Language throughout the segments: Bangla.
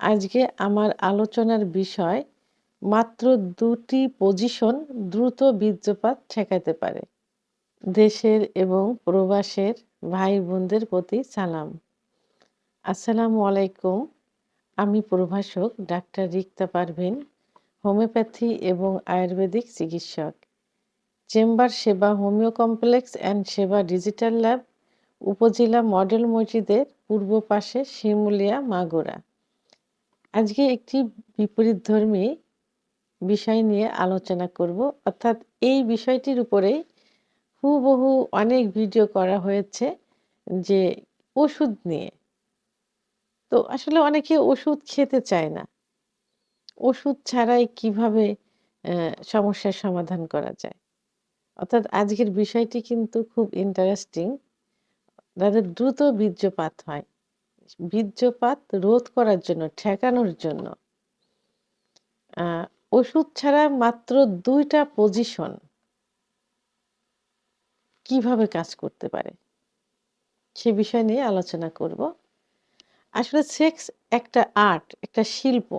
আজকে আমার আলোচনার বিষয় মাত্র ২টি পজিশন দ্রুত বীর্যপাত ঠেকাতে পারে। দেশের এবং প্রবাসের ভাই-বোনদের প্রতি সালাম। আসসালামু আলাইকুম। আমি প্রভাষক ডাক্তার রিক্তা পারভীন, হোমিওপ্যাথি এবং আয়ুর্বেদিক চিকিৎসক। চেম্বার সেবা হোমিও কমপ্লেক্স অ্যান্ড সেবা ডিজিটাল ল্যাব, উপজেলা মডেল মসজিদের পূর্ব পাশে, শিমুলিয়া, মাগুরা। আজকে একটি বিপরীতধর্মী বিষয় নিয়ে আলোচনা করব, অর্থাৎ এই বিষয়টির উপরেই হুবহু অনেক ভিডিও করা হয়েছে যে ওষুধ নিয়ে। তো আসলে অনেকে ওষুধ খেতে চায় না। ওষুধ ছাড়াই কিভাবে সমস্যার সমাধান করা যায়। অর্থাৎ আজকের বিষয়টি কিন্তু খুব ইন্টারেস্টিং। যাদের দ্রুত বীর্যপাত হয়, বীর্যপাত রোধ করার জন্য, ঠেকানোর জন্য আ ওষুধ ছাড়া মাত্র ২ টা পজিশন কিভাবে কাজ করতে পারে? সে বিষয় নিয়ে আলোচনা করব। আসলে সেক্স একটা আর্ট, একটা শিল্প।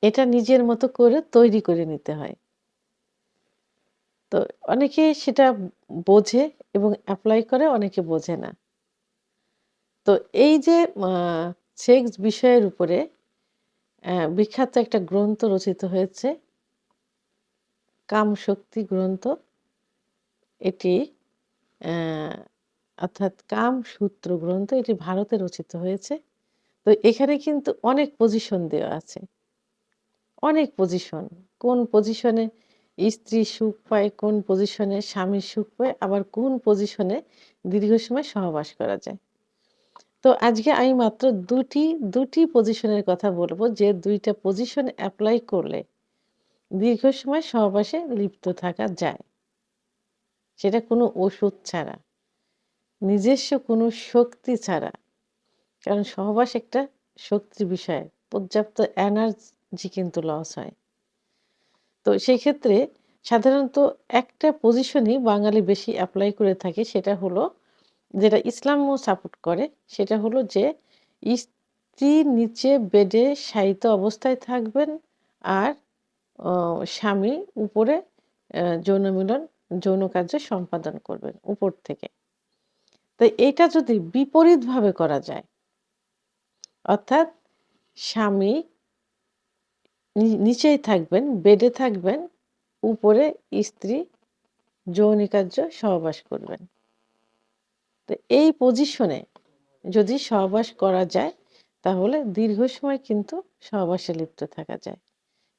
এটা নিজের মতো করে তৈরি করে নিতে হয়। তো অনেকে সেটা বোঝে এবং এপ্লাই করে, অনেকে বোঝে না। তো এই যে আ সেক্স বিষয়ের উপরে বিখ্যাত একটা গ্রন্থ রচিত হয়েছে, কামশক্তি গ্রন্থ। এটি অ্যা অর্থাৎ কামসূত্র গ্রন্থ, এটি ভারতে রচিত হয়েছে। তো এখানে কিন্তু অনেক পজিশন দেওয়া আছে। অনেক পজিশন। কোন পজিশনে স্ত্রী সুখ পায়, কোন পজিশনে স্বামী সুখ পায়, আবার কোন পজিশনে দীর্ঘ সময় সহবাস করা যায়। তো আজকে আমি মাত্র দুটি পজিশনের কথা বলব, যে ২ টা পজিশন এপ্লাই করলে দীর্ঘ সময় সহবাসে লিপ্ত থাকা যায়। সেটা কোনো ওষুধ ছাড়া, নিজস্ব কোনো শক্তি ছাড়া। কারণ সহবাস একটা শক্তির বিষয়। পর্যাপ্ত এনার্জি কিন্তু লস হয়। তো সেই ক্ষেত্রে সাধারণত একটা পজিশনই বাঙালি বেশি এপ্লাই করে থাকে, সেটা হলো, যেটা ইসলামও সাপোর্ট করে, সেটা হলো যে স্ত্রী নিচে বেডে শায়িত অবস্থায় থাকবেন আর অ স্বামী উপরে যৌন কার্য সম্পাদন করবেন উপর থেকে। তো এটা যদি বিপরীতভাবে করা যায়, অর্থাৎ স্বামী নিচেই থাকবেন, বেডে থাকবেন, উপরে স্ত্রী যৌনিকার্য সহবাস করবেন। তো এই পজিশনে যদি সহবাস করা যায়, তাহলে দীর্ঘ সময় কিন্তু সহবাসে লিপ্ত থাকা যায়।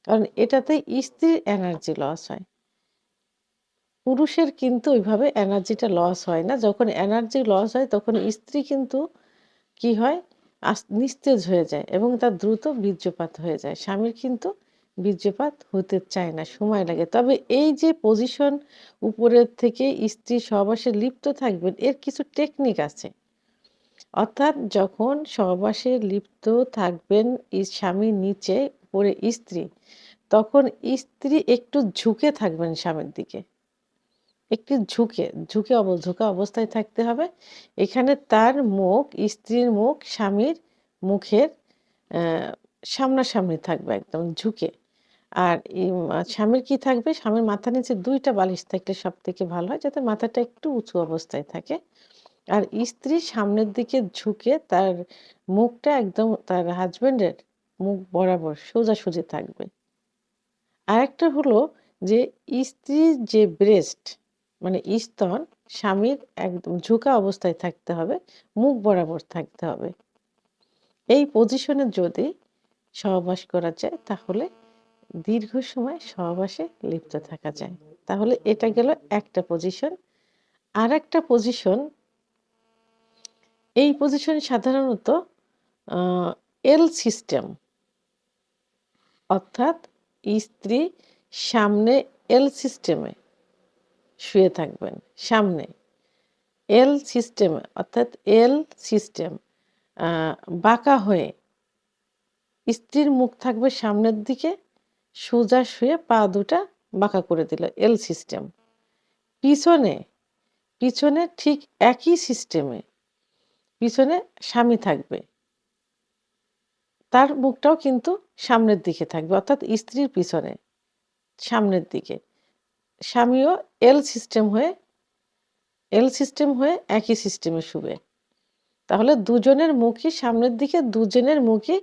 কারণ এটাতে স্ত্রীর এনার্জি লস হয়। পুরুষের কিন্তু ওইভাবে এনার্জিটা লস হয় না। যখন এনার্জি লস হয়, তখন স্ত্রী কিন্তু কি হয়? নিস্তেজ হয়ে যায় এবং তার দ্রুত বীর্যপাত হয়ে যায়। স্বামীর কিন্তু বীর্যপাত হতে চায় না, সময় লাগে। তবে এই যে পজিশন, উপরের থেকে স্ত্রী সহবাসে লিপ্ত থাকবেন, এর কিছু টেকনিক আছে। অর্থাৎ যখন সহবাসে লিপ্ত থাকবেন স্বামীর নিচে, উপরে স্ত্রী, তখন স্ত্রী একটু ঝুঁকে থাকবেন স্বামীর দিকে। একটু ঝুঁকা অবস্থায় থাকতে হবে। এখানে তার মুখ, স্ত্রীর মুখ স্বামীর মুখের অ্যা সামনাসামনি থাকবে, একদম ঝুঁকে। আর স্বামীর কি থাকবে? স্বামীর মাথার নিচে ২ টা বালিশ থাকলে সবথেকে ভালো হয়, যাতে মাথাটা একটু উঁচু অবস্থায় থাকে। আর স্ত্রী সামনের দিকে ঝুঁকে, তার মুখটা একদম তার হাসব্যান্ডের মুখ বরাবর সোজাসুজি থাকবে। আরেকটা হলো যে স্ত্রীর যে ব্রেস্ট, মানে স্তন, স্বামীর একদম ঝুঁকা অবস্থায় থাকতে হবে, মুখ বরাবর থাকতে হবে। এই পজিশনে যদি সহবাস করা যায়, তাহলে দীর্ঘ সময় সহবাসে লিপ্ত থাকা যায়। তাহলে এটা গেল একটা পজিশন। আরেকটা পজিশন, এই পজিশন সাধারণত আ এল সিস্টেম, অর্থাৎ স্ত্রী সামনে এল সিস্টেমে শুয়ে থাকবেন। সামনে এল সিস্টেমে, অর্থাৎ এল সিস্টেম, আ বাঁকা হয়ে স্ত্রীর মুখ থাকবে সামনের দিকে, সোজা শুয়ে পা দুটা বাঁকা করে দিল, এল সিস্টেম। পিছনে, পিছনে ঠিক একই সিস্টেমে পিছনে স্বামী থাকবে। তার মুখটাও কিন্তু সামনের দিকে থাকবে, অর্থাৎ স্ত্রীর পিছনে, সামনের দিকে। স্বামীও এল সিস্টেম হয়ে একই সিস্টেমে শুবে। তাহলে দুজনের মুখই সামনের দিকে, দুজনের মুখই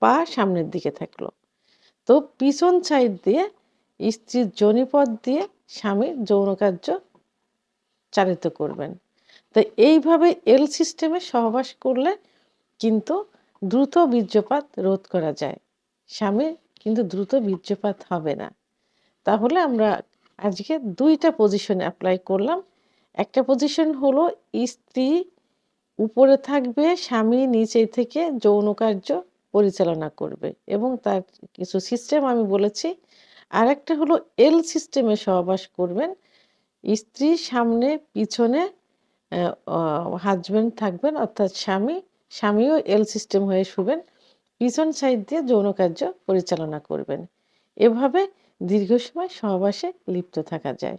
পা সামনের দিকে থাকলো। তো পিছন সাইড দিয়ে স্ত্রীর যোনিপথ দিয়ে স্বামীর যৌন কার্য চালিত করবেন। তো এইভাবে এল সিস্টেমে সহবাস করলে কিন্তু দ্রুত বীর্যপাত রোধ করা যায়। স্বামীর কিন্তু দ্রুত বীর্যপাত হবে না। তাহলে আমরা আজকে ২টা পজিশন অ্যাপ্লাই করলাম। একটা পজিশন হলো স্ত্রী উপরে থাকবে, স্বামী নিচে থেকে যৌন কার্য পরিচালনা করবে এবং তার কিছু সিস্টেম আমি বলেছি। আরেকটা হলো এল সিস্টেমে সহবাস করবেন। স্ত্রী সামনে, পিছনে হাজব্যান্ড থাকবেন, অর্থাৎ স্বামীও এল সিস্টেম হয়ে শুবেন। পিছন সাইড দিয়ে যৌন কার্য পরিচালনা করবেন। এভাবে দীর্ঘ সময় সহবাসে লিপ্ত থাকা যায়।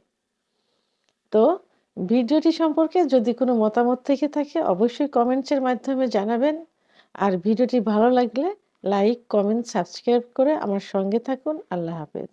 তো ভিডিওটি সম্পর্কে যদি কোনো মতামত থেকে থাকে অবশ্যই কমেন্টসের মাধ্যমে জানাবেন। আর ভিডিওটি ভালো লাগলে লাইক, কমেন্ট, সাবস্ক্রাইব করে আমার সঙ্গে থাকুন। আল্লাহ হাফেজ।